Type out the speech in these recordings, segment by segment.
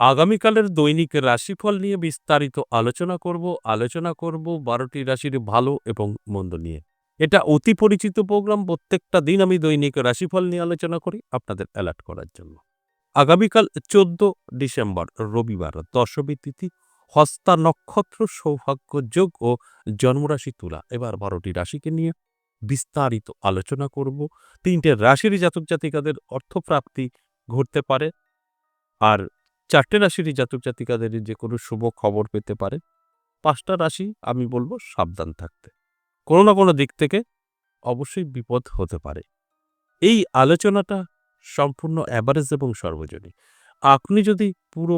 আগামীকালের দৈনিক রাশিফল নিয়ে বিস্তারিত আলোচনা করব ১২টি রাশির ভালো এবং মন্দ নিয়ে। এটা অতি পরিচিত প্রোগ্রাম। প্রত্যেকটা দিন আমি দৈনিক রাশিফল নিয়ে আলোচনা করি আপনাদের অ্যালার্ট করার জন্য। আগামীকাল ১৪ ডিসেম্বর রবিবার, দশমী তিথি, হস্তা নক্ষত্র, সৌভাগ্য যোগ ও জন্মরাশি তুলা। এবার ১২টি রাশিকে নিয়ে বিস্তারিত আলোচনা করব। ৩টে রাশির জাতক জাতিকাদের অর্থপ্রাপ্তি ঘটতে পারে, আর ৪টে রাশিরই জাতক জাতিকাদের যে কোনো শুভ খবর পেতে পারে। ৫টা রাশি আমি বলব সাবধান থাকতে। কোনো না কোনো দিক থেকে অবশ্যই বিপদ হতে পারে। এই আলোচনাটা সম্পূর্ণ অ্যাভারেজ এবং সর্বজনীন। আপনি যদি পুরো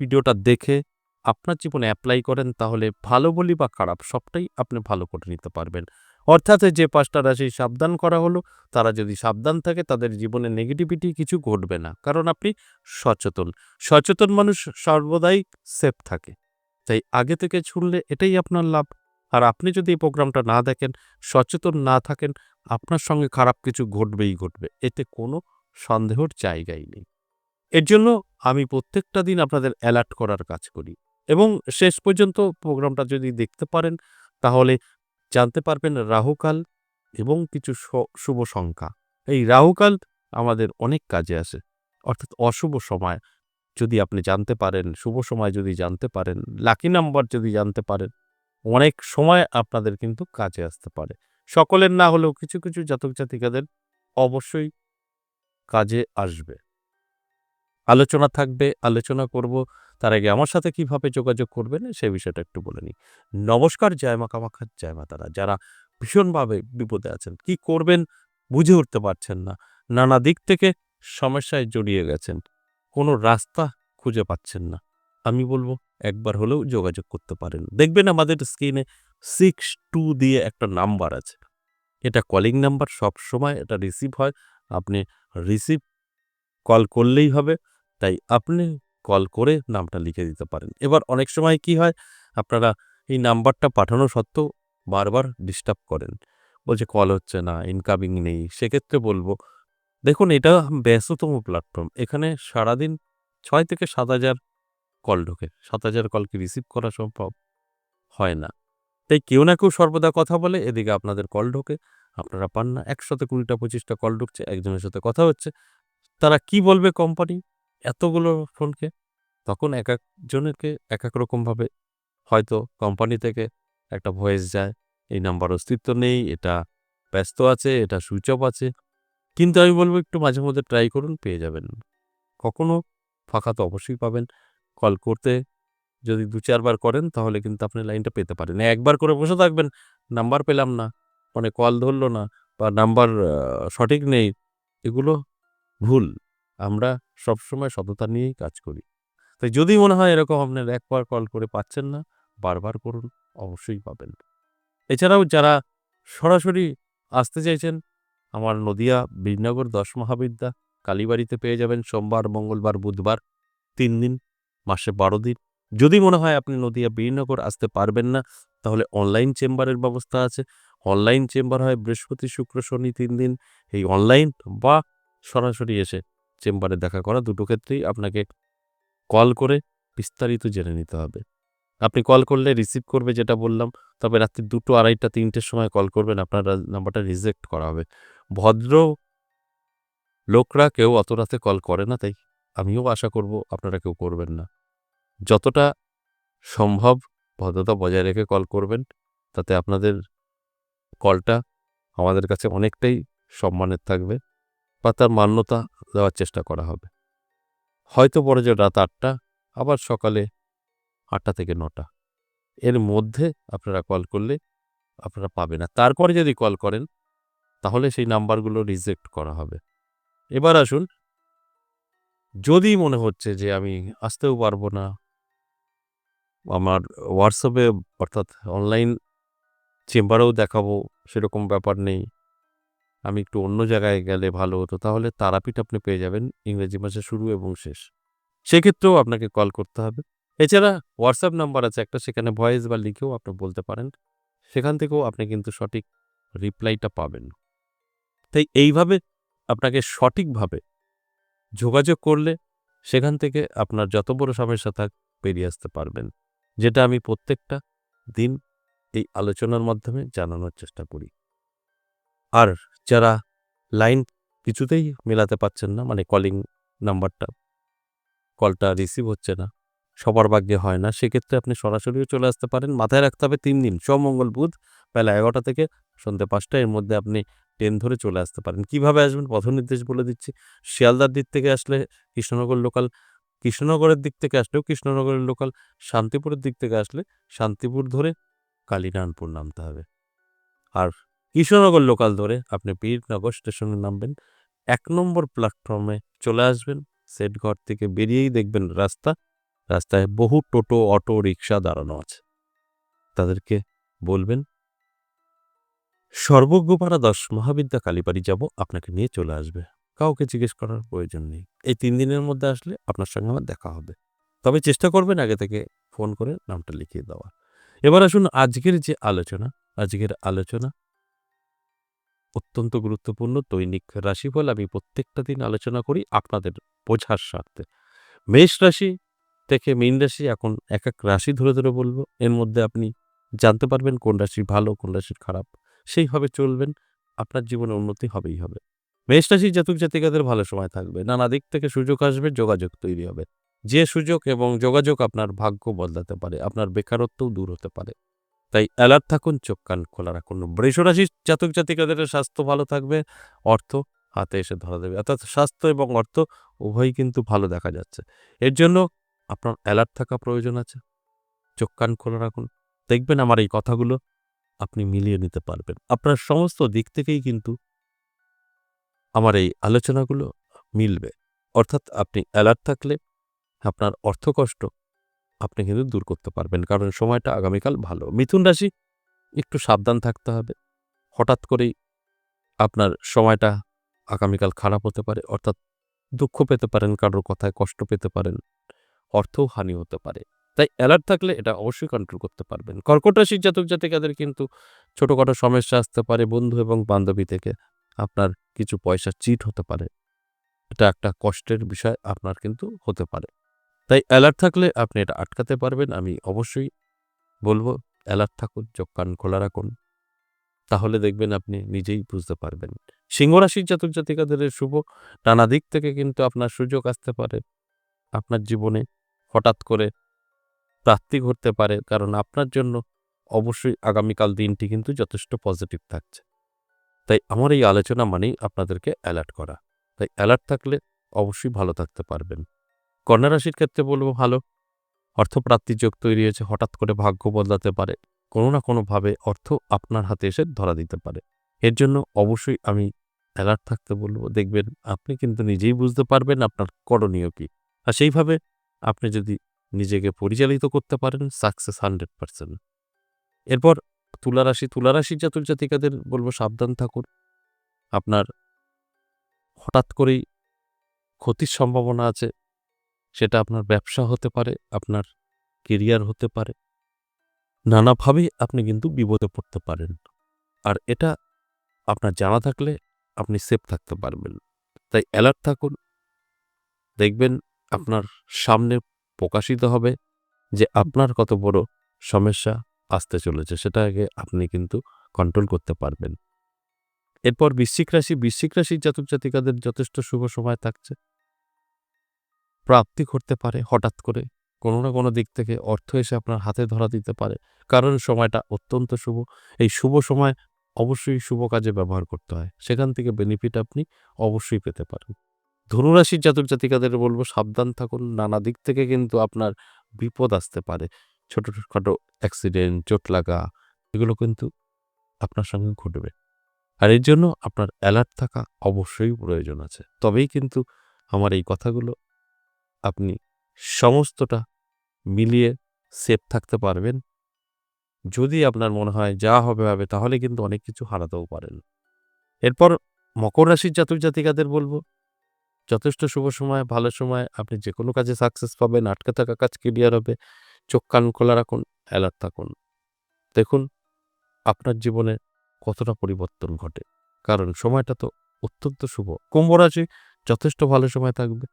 ভিডিওটা দেখে আপনার জীবনে অ্যাপ্লাই করেন, তাহলে ভালো বলি বা খারাপ সবটাই আপনি ভালো করে নিতে পারবেন। অর্থাৎ যে ৫টা রাশি সাবধান করা হলো, তারা যদি সাবধান থাকে তাদের জীবনে নেগেটিভিটি কিছু ঘটবে না। কারণ আপনি সচেতন। সচেতন মানুষ সর্বদাই সেফ থাকে। তাই আগে থেকে শুনলে এটাই আপনার লাভ। আর আপনি যদি এই প্রোগ্রামটা না দেখেন, সচেতন না থাকেন, আপনার সঙ্গে খারাপ কিছু ঘটবেই ঘটবে। এতে কোনো সন্দেহর জায়গাই নেই। এর জন্য আমি প্রত্যেকটা দিন আপনাদের অ্যালার্ট করার কাজ করি এবং শেষ পর্যন্ত প্রোগ্রামটা যদি দেখতে পারেন, তাহলে জানতে পারবেন রাহুকাল এবং কিছু শুভ সংখ্যা। এই রাহুকাল আমাদের অনেক কাজে আসে। অর্থাৎ অশুভ সময় যদি আপনি জানতে পারেন, শুভ সময় যদি জানতে পারেন, লাকি নাম্বার যদি জানতে পারেন, অনেক সময় আপনাদের কিন্তু কাজে আসতে পারে। সকলের না হলেও কিছু কিছু জাতক জাতিকাদের অবশ্যই কাজে আসবে। আলোচনা থাকবে, আলোচনা করব। তার আগে আমার সাথে কিভাবে যোগাযোগ করবেন সে বিষয়টা একটু বলে নিই। নমস্কার, জয় মা কামাখ্যা, জয় মা তারা। যারা ভীষণভাবে বিপদে আছেন, কি করবেন বুঝে উঠতে পারছেন না, নানা দিক থেকে সমস্যায় জড়িয়ে গেছেন, কোনো রাস্তা খুঁজে পাচ্ছেন না, আমি বলব একবার হলেও যোগাযোগ করতে পারেন। দেখবেন আমাদের স্ক্রিনে 62 দিয়ে একটা নাম্বার আছে। এটা কলিং নাম্বার, সবসময় এটা রিসিভ হয়। আপনি রিসিভ কল করলেই হবে। তাই আপনি কল করে নামটা লিখে দিতে পারেন। এবার অনেক সময় কি হয়, আপনারা এই নাম্বারটা পাঠানো সত্ত্বেও বারবার ডিস্টার্ব করেন। বলছে কল হচ্ছে না, ইনকামিং নেই। সেক্ষেত্রে বলব, দেখুন এটা ব্যস্ততম প্ল্যাটফর্ম। এখানে সারাদিন ৬ থেকে ৭,০০০ কল ঢোকে। ৭,০০০ কল কি রিসিভ করা সম্ভব? হয় না। তাই কেউ না কেউ সর্বদা কথা বলে, এদিকে আপনাদের কল ঢোকে, আপনারা পান না। একসাথে ২০টা ২৫টা কল ঢুকছে, একজনের সাথে কথা হচ্ছে। তারা কি বলবে কোম্পানি এতগুলো ফোনকে? তখন একেকজনেরকে একেক রকমভাবে হয়তো কোম্পানি থেকে একটা ভয়েস যায়, এই নাম্বার অস্তিত্ব নেই, এটা ব্যস্ত আছে, এটা সুইচ অফ আছে। কিন্তু আমি বলব একটু মাঝে মধ্যে ট্রাই করুন, পেয়ে যাবেন। কখনো ফাঁকা তো অবশ্যই পাবেন। কল করতে যদি ২-৪ বার করেন, তাহলে কিন্তু আপনি লাইনটা পেতে পারেন। একবার করে বসে থাকবেন, নাম্বার পেলাম না, মানে কল ধরল না বা নাম্বার সঠিক নেই, এগুলো ভুল। আমরা সবসময় সততা নিয়েই কাজ করি। তাই যদি মনে হয় এরকম আপনার একবার কল করে পাচ্ছেন না, বারবার করুন, অবশ্যই পাবেন। এছাড়াও যারা সরাসরি আসতে চাইছেন, আমার নদিয়া বীরনগর ১০ মহাবিদ্যা কালীবাড়িতে পেয়ে যাবেন সোমবার, মঙ্গলবার, বুধবার, ৩ দিন, মাসে ১২ দিন। যদি মনে হয় আপনি নদিয়া বীরনগর আসতে পারবেন না, তাহলে অনলাইন চেম্বারের ব্যবস্থা আছে। অনলাইন চেম্বার হয় বৃহস্পতি, শুক্র, শনি ৩ দিন। এই অনলাইন বা সরাসরি এসে চেম্বারে দেখা করা, দুটো ক্ষেত্রেই আপনাকে কল করে বিস্তারিত জেনে নিতে হবে। আপনি কল করলে রিসিভ করবে যেটা বললাম, তবে রাত্রি ২টো, ২:৩০, ৩টের সময় কল করবেন, আপনার নাম্বারটা রিজেক্ট করা হবে। ভদ্র লোকরা কেউ অত রাতে কল করে না, তাই আমিও আশা করব আপনারা কেউ করবেন না। যতটা সম্ভব ভদ্রতা বজায় রেখে কল করবেন, তাতে আপনাদের কলটা আমাদের কাছে অনেকটাই সম্মানের থাকবে বা তার মান্যতা দেওয়ার চেষ্টা করা হবে। হয়তো পড়ে যে রাত ৮টা, আবার সকালে ৮টা থেকে ৯টা, এর মধ্যে আপনারা কল করলে আপনারা পাবেন না। তারপরে যদি কল করেন, তাহলে সেই নাম্বারগুলো রিজেক্ট করা হবে। এবার আসুন, যদি মনে হচ্ছে যে আমি আসতেও পারবো না, আমার হোয়াটসঅ্যাপে অর্থাৎ অনলাইন চেম্বারেও দেখাবো সেরকম ব্যাপার নেই, আমি একটু অন্য জায়গায় গেলে ভালো হতো, তাহলে তারাপীঠ আপনি পেয়ে যাবেন ইংরেজি মাসের শুরু এবং শেষ। সেক্ষেত্রেও আপনাকে কল করতে হবে। এছাড়া হোয়াটসঅ্যাপ নাম্বার আছে একটা, সেখানে ভয়েস বা লিখেও আপনি বলতে পারেন। সেখান থেকেও আপনি কিন্তু সঠিক রিপ্লাইটা পাবেন। তাই এইভাবে আপনাকে সঠিকভাবে যোগাযোগ করলে সেখান থেকে আপনার যত বড় সমস্যা থাক বেরিয়ে আসতে পারবেন। যেটা আমি প্রত্যেকটা দিন এই আলোচনার মাধ্যমে জানানোর চেষ্টা করি। আর যারা লাইন কিছুতেই মেলাতে পারছেন না, মানে কলিং নাম্বারটা, কলটা রিসিভ হচ্ছে না, সবার ভাগ্যে হয় না, সেক্ষেত্রে আপনি সরাসরিও চলে আসতে পারেন। মাথায় রাখতে হবে ৩ দিন সোম, মঙ্গল, বুধ বেলা ১১টা থেকে সন্ধ্যে ৫টা এর মধ্যে আপনি ট্রেন ধরে চলে আসতে পারেন। কিভাবে আসবেন? পথ নির্দেশ বলে দিচ্ছি। শিয়ালদার দিক থেকে আসলে কৃষ্ণনগর লোকাল, কৃষ্ণনগরের দিক থেকে আসলেও কৃষ্ণনগরের লোকাল, শান্তিপুরের দিক থেকে আসলে শান্তিপুর ধরে কালিনারায়ণপুর নামতে হবে। আর কৃষ্ণনগর লোকাল ধরে আপনি বীরনগর স্টেশনে নামবেন। ১ নম্বর প্ল্যাটফর্মে চলে আসবেন। সেটঘর থেকে বেরিয়েই দেখবেন রাস্তা। রাস্তায় বহু টোটো, অটো, রিক্সা দাঁড়ানো আছে। তাদেরকে বলবেন, সর্বজ্ঞপাড়া ১০ মহাবিদ্যা কালীবাড়ি যাব, আপনাকে নিয়ে চলে আসবে। কাউকে জিজ্ঞেস করার প্রয়োজন নেই। এই ৩ দিনের মধ্যে আসলে আপনার সঙ্গে আমার দেখা হবে। তবে চেষ্টা করবেন আগে থেকে ফোন করে নামটা লিখিয়ে দেওয়ার। এবার আসুন আজকের যে আলোচনা, আজকের আলোচনা অত্যন্ত গুরুত্বপূর্ণ। দৈনিক রাশিফল আমি প্রত্যেকটা দিন আলোচনা করি আপনাদের বোঝার স্বার্থে। মেষ রাশি থেকে মীন রাশি, এখন এক রাশি ধরে ধরে বলবো। এর মধ্যে আপনি জানতে পারবেন কোন রাশি ভালো, কোন রাশির খারাপ। সেইভাবে চলবেন, আপনার জীবনে উন্নতি হবেই হবে। মেষ রাশির জাতক জাতিকাদের ভালো সময় থাকবে। নানা দিক থেকে সুযোগ আসবে, যোগাযোগ তৈরি হবে। যে সুযোগ এবং যোগাযোগ আপনার ভাগ্য বদলাতে পারে, আপনার বেকারত্বও দূর হতে পারে। তাই অ্যালার্ট থাকুন, চোখ কান খোলা রাখুন। বৃষ রাশির জাতক জাতিকাদের স্বাস্থ্য ভালো থাকবে, অর্থ হাতে এসে ধরা দেবে। অর্থাৎ স্বাস্থ্য এবং অর্থ উভয়ই কিন্তু ভালো দেখা যাচ্ছে। এর জন্য আপনার অ্যালার্ট থাকা প্রয়োজন আছে। চোখ কান খোলা রাখুন। দেখবেন আমার এই কথাগুলো আপনি মিলিয়ে নিতে পারবেন। আপনার সমস্ত দিক থেকেই কিন্তু আমার এই আলোচনাগুলো মিলবে। অর্থাৎ আপনি অ্যালার্ট থাকলে আপনার অর্থকষ্ট আপনি কিন্তু দূর করতে পারবেন। কারণ সময়টা আগামীকাল ভালো। মিথুন রাশি, একটু সাবধান থাকতে হবে। হঠাৎ করেই আপনার সময়টা আগামীকাল খারাপ হতে পারে। অর্থাৎ দুঃখ পেতে পারেন, কারোর কথায় কষ্ট পেতে পারেন, অর্থও হানি হতে পারে। তাই অ্যালার্ট থাকলে এটা অবশ্যই কন্ট্রোল করতে পারবেন। কর্কট রাশির জাতক জাতিকাদের কিন্তু ছোটখাটো সমস্যা আসতে পারে বন্ধু এবং বান্ধবী থেকে। আপনার কিছু পয়সা চিট হতে পারে। এটা একটা কষ্টের বিষয় আপনার কিন্তু হতে পারে। তাই অ্যালার্ট থাকলে আপনি এটা আটকাতে পারবেন। আমি অবশ্যই বলব, অ্যালার্ট থাকুন, চোখ কান খোলা রাখুন। তাহলে দেখবেন আপনি নিজেই বুঝতে পারবেন। সিংহ রাশির জাতক জাতিকাদের শুভ, নানা দিক থেকে কিন্তু আপনার সুযোগ আসতে পারে। আপনার জীবনে হঠাৎ করে প্রাপ্তি ঘটতে পারে, কারণ আপনার জন্য অবশ্যই আগামীকাল দিনটি কিন্তু যথেষ্ট পজিটিভ থাকছে। তাই আমার এই আলোচনা মানেই আপনাদেরকে অ্যালার্ট করা। তাই অ্যালার্ট থাকলে অবশ্যই ভালো থাকতে পারবেন। কন্যা রাশির ক্ষেত্রে বলব ভালো, অর্থপ্রাপ্তির যোগ তৈরি হয়েছে। হঠাৎ করে ভাগ্য বদলাতে পারে। কোনো না কোনোভাবে অর্থ আপনার হাতে এসে ধরা দিতে পারে। এর জন্য অবশ্যই আমি অ্যালার্ট থাকতে বলব। দেখবেন আপনি কিন্তু নিজেই বুঝতে পারবেন আপনার করণীয় কী। আর সেইভাবে আপনি যদি নিজেকে পরিচালিত করতে পারেন, সাকসেস 100%। এরপর তুলা রাশি, তুলা রাশির জাতক জাতিকাদের বলব সাবধান থাকুন। আপনার হঠাৎ করেই ক্ষতির সম্ভাবনা আছে। সেটা আপনার ব্যবসা হতে পারে, আপনার কেরিয়ার হতে পারে। নানাভাবেই আপনি কিন্তু বিপদে পড়তে পারেন। আর এটা আপনার জানা থাকলে আপনি সেফ থাকতে পারবেন। তাই অ্যালার্ট থাকুন। দেখবেন আপনার সামনে প্রকাশিত হবে যে আপনার কত বড় সমস্যা আসতে চলেছে। সেটাকে আপনি কিন্তু কন্ট্রোল করতে পারবেন। এরপর বৃশ্চিক রাশি, বৃশ্চিক রাশির জাতক জাতিকাদের যথেষ্ট শুভ সময় থাকছে। প্রাপ্তি ঘটতে পারে হঠাৎ করে। কোনো না কোনো দিক থেকে অর্থ এসে আপনার হাতে ধরা দিতে পারে। কারণ সময়টা অত্যন্ত শুভ। এই শুভ সময় অবশ্যই শুভ কাজে ব্যবহার করতে হয়। সেখান থেকে বেনিফিট আপনি অবশ্যই পেতে পারেন। ধনুরাশির জাতক জাতিকাদের বলব সাবধান থাকুন। নানা দিক থেকে কিন্তু আপনার বিপদ আসতে পারে। ছোটখাটো অ্যাক্সিডেন্ট, চোট লাগা, এগুলো কিন্তু আপনার সঙ্গে ঘটবে। আর এর জন্য আপনার অ্যালার্ট থাকা অবশ্যই প্রয়োজন আছে। তবেই কিন্তু আমার এই কথাগুলো আপনি সমস্তটা মিলিয়ে সেফ থাকতে পারবেন। যদি আপনার মনে হয় যা হবে হবে, তাহলে কিন্তু অনেক কিছু হারাতেও পারেন। এরপর মকর রাশির জাতক জাতিকাদের বলব যথেষ্ট শুভ সময়, ভালো সময়। আপনি যেকোনো কাজে সাকসেস পাবেন। আটকে থাকা কাজ ক্লিয়ার হবে। চোখ কান খোলা রাখুন, অ্যালার্ট থাকুন। দেখুন আপনার জীবনে কতটা পরিবর্তন ঘটে। কারণ সময়টা তো অত্যন্ত শুভ। কুম্ভ রাশি, যথেষ্ট ভালো সময় থাকবে।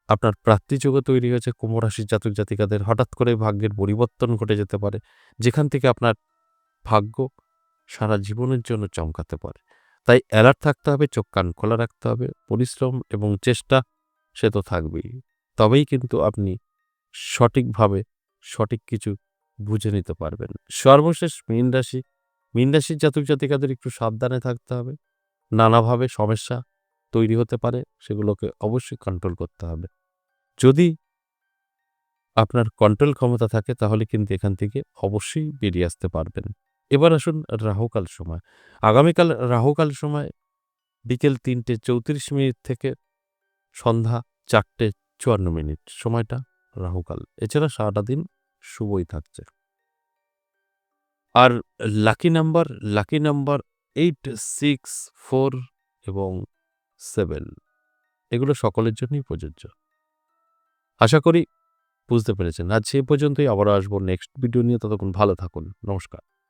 আপনার প্রাপ্তিযোগও তৈরি হয়েছে কুম্ভ রাশির জাতক জাতিকাদের। হঠাৎ করে ভাগ্যের পরিবর্তন ঘটে যেতে পারে, যেখান থেকে আপনার ভাগ্য সারা জীবনের জন্য চমকাতে পারে। তাই অ্যালার্ট থাকতে হবে, চোখ কান খোলা রাখতে হবে। পরিশ্রম এবং চেষ্টা সে তো থাকবেই। তবেই কিন্তু আপনি সঠিকভাবে সঠিক কিছু বুঝে নিতে পারবেন। সর্বশেষ মীন রাশি। মীন রাশির জাতক জাতিকাদের একটু সাবধানে থাকতে হবে। নানাভাবে সমস্যা তৈরি হতে পারে, সেগুলোকে অবশ্যই কন্ট্রোল করতে হবে। যদি আপনার কন্ট্রোল ক্ষমতা থাকে তাহলে কিন্তু এখান থেকে অবশ্যই বেরিয়ে আসতে পারবেন। এবার আসুন রাহুকাল সময়। আগামীকাল রাহুকাল সময় বিকেল ৩:৩৪ থেকে সন্ধ্যা ৪:৫৪ সময়টা রাহুকাল। এছাড়া সারাটা দিন শুভই থাকছে। আর লাকি নাম্বার 8, 6, 4 এবং 7 এগুলো সকলের জন্যই প্রযোজ্য। আশা করি বুঝতে পেরেছেন। আজ সেই পর্যন্তই। আবারও আসবো নেক্সট ভিডিও নিয়ে। ততক্ষণ ভালো থাকুন। নমস্কার।